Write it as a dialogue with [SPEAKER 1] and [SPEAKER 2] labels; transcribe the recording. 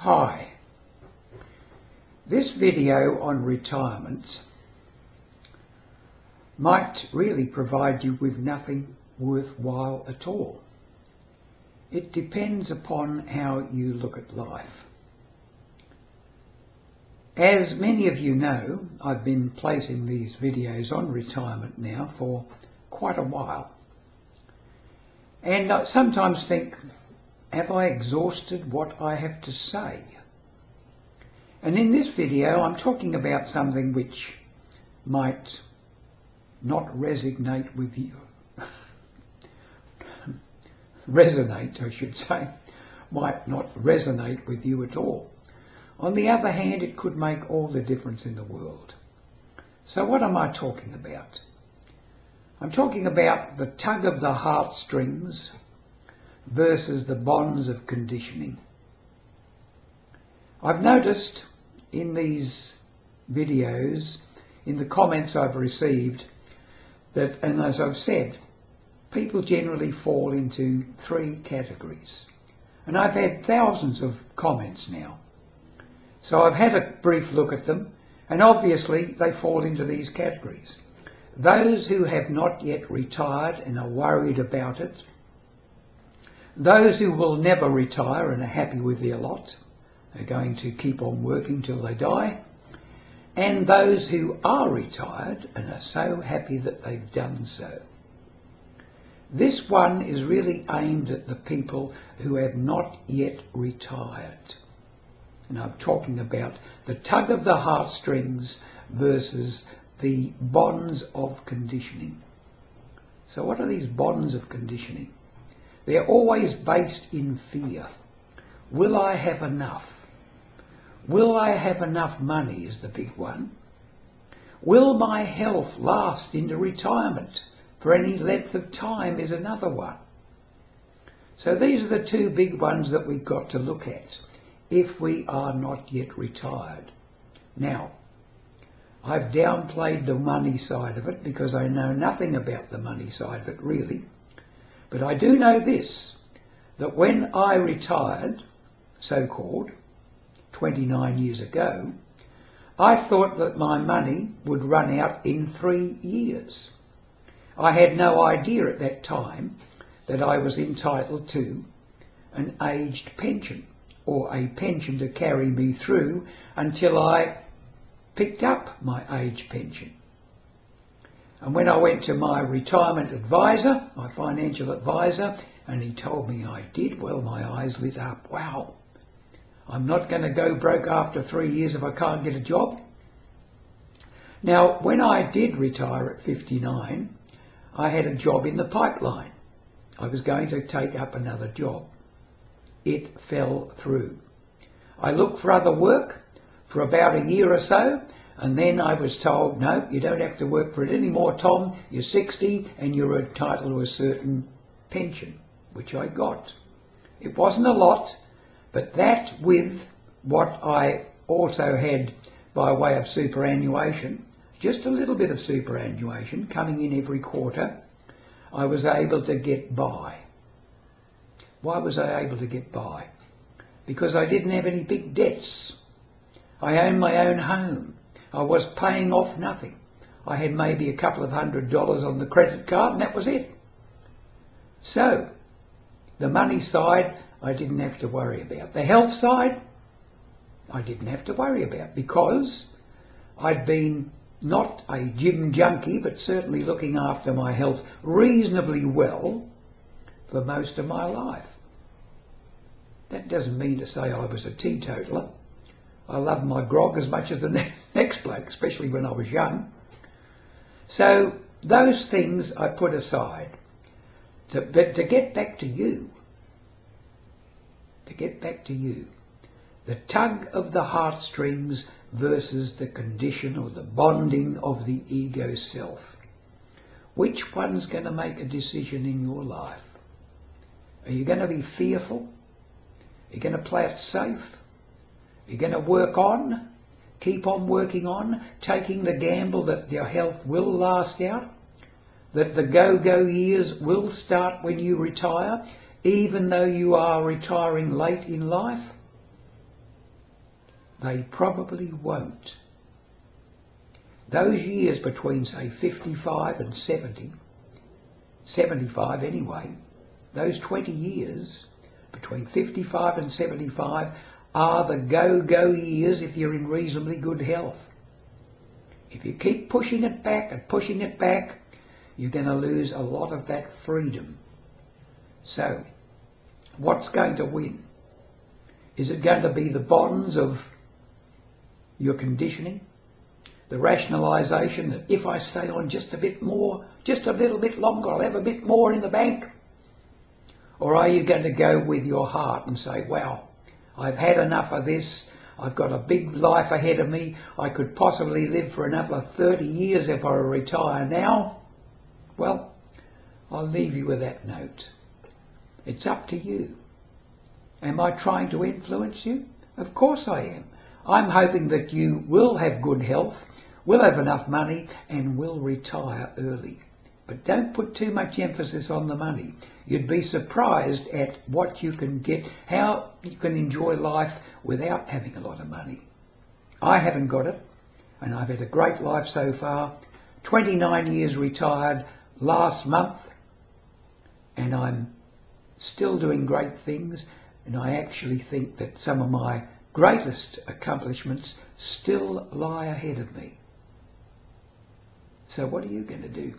[SPEAKER 1] Hi, this video on retirement might really provide you with nothing worthwhile at all. It depends upon how you look at life. As many of you know, I've been placing these videos on retirement now for quite a while. And I sometimes think, have I exhausted what I have to say? And in this video, I'm talking about something which might not resonate with you. Resonate, I should say, might not resonate with you at all. On the other hand, it could make all the difference in the world. So what am I talking about? I'm talking about the tug of the heartstrings versus the bonds of conditioning. I've noticed in these videos, in the comments I've received, that, and as I've said, people generally fall into three categories. And I've had thousands of comments now. So I've had a brief look at them, and obviously they fall into these categories. Those who have not yet retired and are worried about it, those who will never retire and are happy with their lot, are going to keep on working till they die, and those who are retired and are so happy that they've done so. This one is really aimed at the people who have not yet retired. And I'm talking about the tug of the heartstrings versus the bonds of conditioning. So what are these bonds of conditioning? They're always based in fear. Will I have enough? Will I have enough money is the big one. Will my health last into retirement for any length of time is another one. So these are the two big ones that we've got to look at if we are not yet retired. Now, I've downplayed the money side of it because I know nothing about the money side of it really. But I do know this, that when I retired, so-called, 29 years ago, I thought that my money would run out in 3 years. I had no idea at that time that I was entitled to an aged pension, or a pension to carry me through until I picked up my age pension. And when I went to my retirement advisor, my financial advisor, and he told me I did, well, my eyes lit up. Wow, I'm not going to go broke after 3 years if I can't get a job. Now, when I did retire at 59, I had a job in the pipeline. I was going to take up another job. It fell through. I looked for other work for about a year or so, and then I was told, no, you don't have to work for it anymore, Tom. You're 60 and you're entitled to a certain pension, which I got. It wasn't a lot, but that with what I also had by way of superannuation, just a little bit of superannuation coming in every quarter, I was able to get by. Why was I able to get by? Because I didn't have any big debts. I owned my own home. I was paying off nothing. I had maybe a couple of $100 on the credit card and that was it. So, the money side I didn't have to worry about. The health side I didn't have to worry about because I'd been not a gym junkie but certainly looking after my health reasonably well for most of my life. That doesn't mean to say I was a teetotaler. I loved my grog as much as the next bloke, especially when I was young. So those things I put aside. But to get back to you, the tug of the heartstrings versus the condition or the bonding of the ego self. Which one's going to make a decision in your life? Are you going to be fearful? Are you going to play it safe? Are you going to work on, keep on working on, taking the gamble that your health will last out, that the go-go years will start when you retire, even though you are retiring late in life? They probably won't. Those years between, say, 55 and 70, 75 anyway, those 20 years between 55 and 75 are the go-go years if you're in reasonably good health. If you keep pushing it back and pushing it back, you're going to lose a lot of that freedom. So, what's going to win? Is it going to be the bonds of your conditioning? The rationalisation that if I stay on just a bit more, just a little bit longer, I'll have a bit more in the bank? Or are you going to go with your heart and say, wow, I've had enough of this, I've got a big life ahead of me, I could possibly live for another 30 years if I retire now? Well, I'll leave you with that note. It's up to you. Am I trying to influence you? Of course I am. I'm hoping that you will have good health, will have enough money, and will retire early. But don't put too much emphasis on the money. You'd be surprised at what you can get, how you can enjoy life without having a lot of money. I haven't got it, and I've had a great life so far. 29 years retired last month, and I'm still doing great things, and I actually think that some of my greatest accomplishments still lie ahead of me. So what are you going to do?